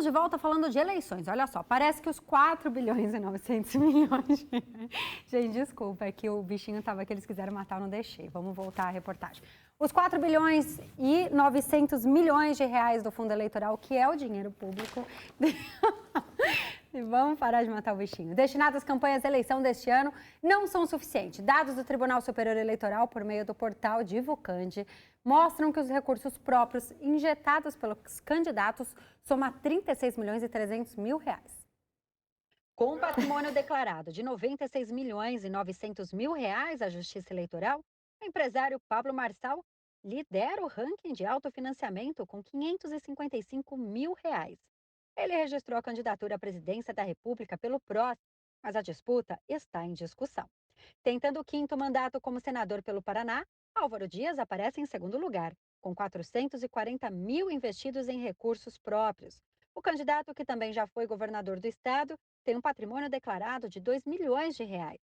Estamos de volta falando de eleições. Olha só, parece que os 4 bilhões e 900 milhões... Gente, desculpa, é que o bichinho estava que eles quiseram matar, eu não deixei. Vamos voltar à reportagem. Os 4 bilhões e 900 milhões de reais do fundo eleitoral, que é o dinheiro público... E vamos parar de matar o bichinho. Destinados às campanhas de eleição deste ano não são suficientes. Dados do Tribunal Superior Eleitoral, por meio do portal Divulcande, mostram que os recursos próprios injetados pelos candidatos somam 36 milhões e 300 mil reais. Com um patrimônio declarado de 96 milhões e 900 mil reais à Justiça Eleitoral, o empresário Pablo Marçal lidera o ranking de autofinanciamento com 555 mil reais. Ele registrou a candidatura à presidência da República pelo PROS, mas a disputa está em discussão. Tentando o 5º mandato como senador pelo Paraná, Álvaro Dias aparece em segundo lugar, com 440 mil investidos em recursos próprios. O candidato, que também já foi governador do estado, tem um patrimônio declarado de 2 milhões de reais.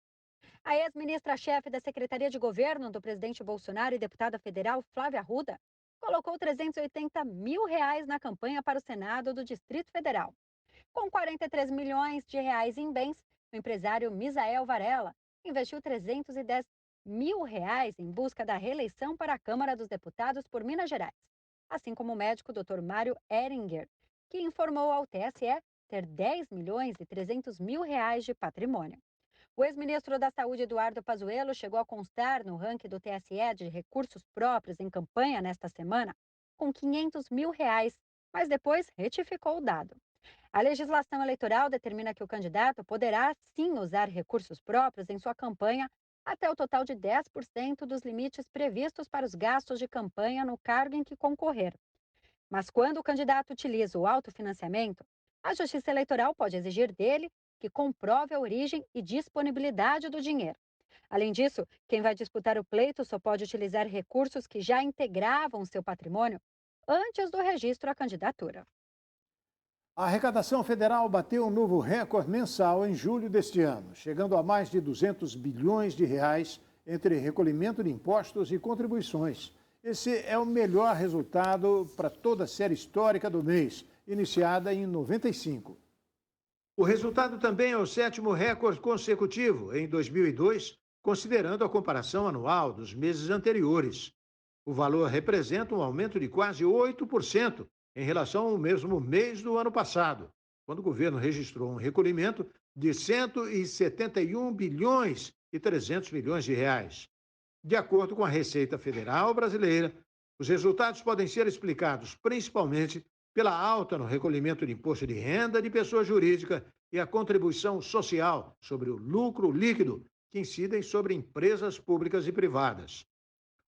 A ex-ministra-chefe da Secretaria de Governo do presidente Bolsonaro e deputada federal Flávia Arruda colocou 380 mil reais na campanha para o Senado do Distrito Federal. Com 43 milhões de reais em bens, o empresário Misael Varela investiu 310 mil reais em busca da reeleição para a Câmara dos Deputados por Minas Gerais, assim como o médico Dr. Mário Eringer, que informou ao TSE ter 10 milhões e 300 mil reais de patrimônio. O ex-ministro da Saúde, Eduardo Pazuello, chegou a constar no ranking do TSE de recursos próprios em campanha nesta semana, com 500 mil reais, mas depois retificou o dado. A legislação eleitoral determina que o candidato poderá, sim, usar recursos próprios em sua campanha até o total de 10% dos limites previstos para os gastos de campanha no cargo em que concorrer. Mas quando o candidato utiliza o autofinanciamento, a Justiça Eleitoral pode exigir dele que comprove a origem e disponibilidade do dinheiro. Além disso, quem vai disputar o pleito só pode utilizar recursos que já integravam seu patrimônio antes do registro à candidatura. A arrecadação federal bateu um novo recorde mensal em julho deste ano, chegando a mais de 200 bilhões de reais entre recolhimento de impostos e contribuições. Esse é o melhor resultado para toda a série histórica do mês, iniciada em 95. O resultado também é o 7º recorde consecutivo em 2002, considerando a comparação anual dos meses anteriores. O valor representa um aumento de quase 8% em relação ao mesmo mês do ano passado, quando o governo registrou um recolhimento de 171 bilhões e 300 milhões de reais. De acordo com a Receita Federal Brasileira, os resultados podem ser explicados principalmente pela alta no recolhimento de imposto de renda de pessoa jurídica e a contribuição social sobre o lucro líquido que incidem sobre empresas públicas e privadas.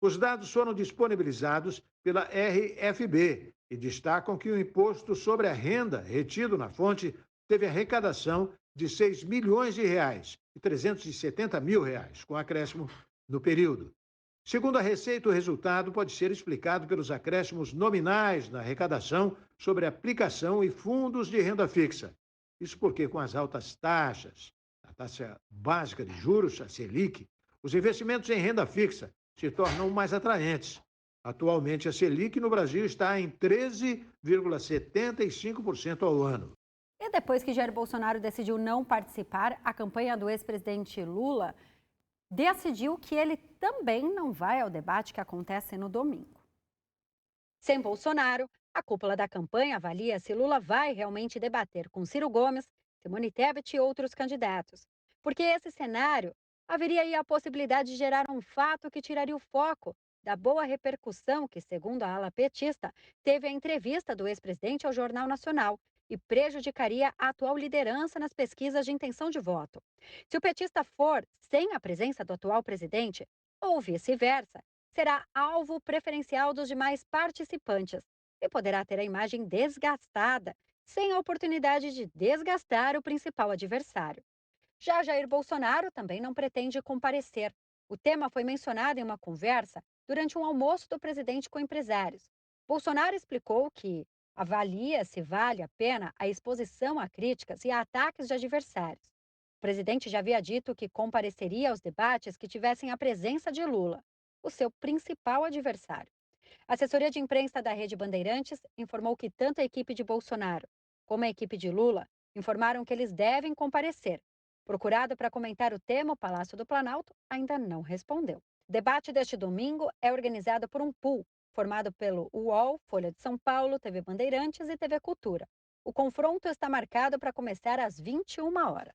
Os dados foram disponibilizados pela RFB e destacam que o imposto sobre a renda retido na fonte teve arrecadação de 6 milhões de reais e 370 mil reais, com acréscimo no período. Segundo a Receita, o resultado pode ser explicado pelos acréscimos nominais na arrecadação sobre aplicação e fundos de renda fixa. Isso porque, com as altas taxas, a taxa básica de juros, a Selic, os investimentos em renda fixa se tornam mais atraentes. Atualmente, a Selic no Brasil está em 13,75% ao ano. E depois que Jair Bolsonaro decidiu não participar, a campanha do ex-presidente Lula decidiu que ele também não vai ao debate que acontece no domingo. Sem Bolsonaro, a cúpula da campanha avalia se Lula vai realmente debater com Ciro Gomes, Simone Tebet e outros candidatos. Porque esse cenário haveria aí a possibilidade de gerar um fato que tiraria o foco da boa repercussão que, segundo a ala petista, teve a entrevista do ex-presidente ao Jornal Nacional e prejudicaria a atual liderança nas pesquisas de intenção de voto. Se o petista for sem a presença do atual presidente, ou vice-versa, será alvo preferencial dos demais participantes e poderá ter a imagem desgastada, sem a oportunidade de desgastar o principal adversário. Já Jair Bolsonaro também não pretende comparecer. O tema foi mencionado em uma conversa durante um almoço do presidente com empresários. Bolsonaro explicou que avalia se vale a pena a exposição a críticas e a ataques de adversários. O presidente já havia dito que compareceria aos debates que tivessem a presença de Lula, o seu principal adversário. A assessoria de imprensa da Rede Bandeirantes informou que tanto a equipe de Bolsonaro como a equipe de Lula, informaram que eles devem comparecer. Procurado para comentar o tema, o Palácio do Planalto ainda não respondeu. O debate deste domingo é organizado por um pool formado pelo UOL, Folha de São Paulo, TV Bandeirantes e TV Cultura. O confronto está marcado para começar às 21 horas.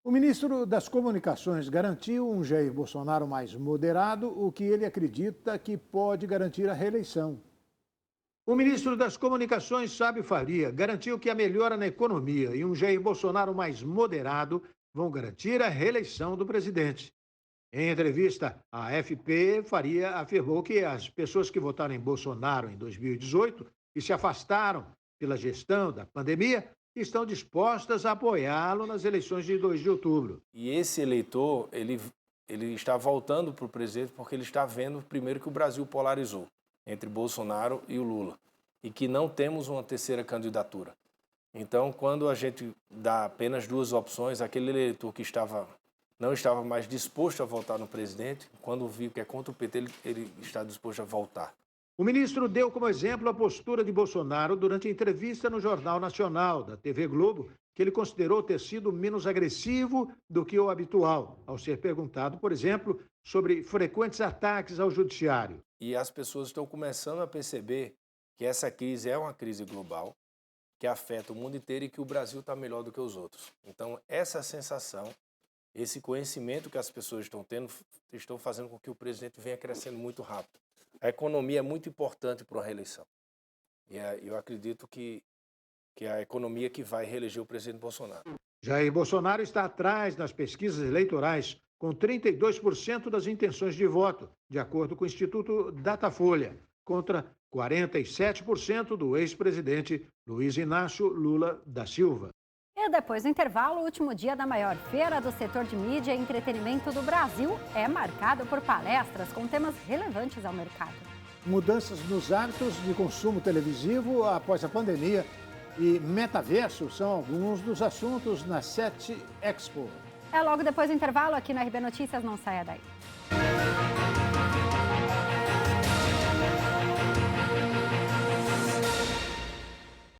O ministro das Comunicações garantiu um Jair Bolsonaro mais moderado, o que ele acredita que pode garantir a reeleição. O ministro das Comunicações, Sábio Faria, garantiu que a melhora na economia e um Jair Bolsonaro mais moderado vão garantir a reeleição do presidente. Em entrevista à AFP, Faria afirmou que as pessoas que votaram em Bolsonaro em 2018 e se afastaram pela gestão da pandemia estão dispostas a apoiá-lo nas eleições de 2 de outubro. E esse eleitor, ele está voltando para o presidente porque ele está vendo, primeiro, que o Brasil polarizou entre Bolsonaro e o Lula e que não temos uma terceira candidatura. Então, quando a gente dá apenas 2 opções, aquele eleitor que não estava mais disposto a votar no presidente, quando viu que é contra o PT, ele está disposto a voltar. O ministro deu como exemplo a postura de Bolsonaro durante a entrevista no Jornal Nacional, da TV Globo, que ele considerou ter sido menos agressivo do que o habitual, ao ser perguntado, por exemplo, sobre frequentes ataques ao judiciário. E as pessoas estão começando a perceber que essa crise é uma crise global, que afeta o mundo inteiro e que o Brasil está melhor do que os outros. Então, essa sensação, esse conhecimento que as pessoas estão tendo, estão fazendo com que o presidente venha crescendo muito rápido. A economia é muito importante para a reeleição. E eu acredito que é a economia que vai reeleger o presidente Bolsonaro. Jair Bolsonaro está atrás nas pesquisas eleitorais, com 32% das intenções de voto, de acordo com o Instituto Datafolha, contra 47% do ex-presidente Luiz Inácio Lula da Silva. E depois do intervalo, o último dia da maior feira do setor de mídia e entretenimento do Brasil é marcado por palestras com temas relevantes ao mercado. Mudanças nos hábitos de consumo televisivo após a pandemia e metaverso são alguns dos assuntos na 7 Expo. É logo depois do intervalo aqui no RB Notícias, não saia daí.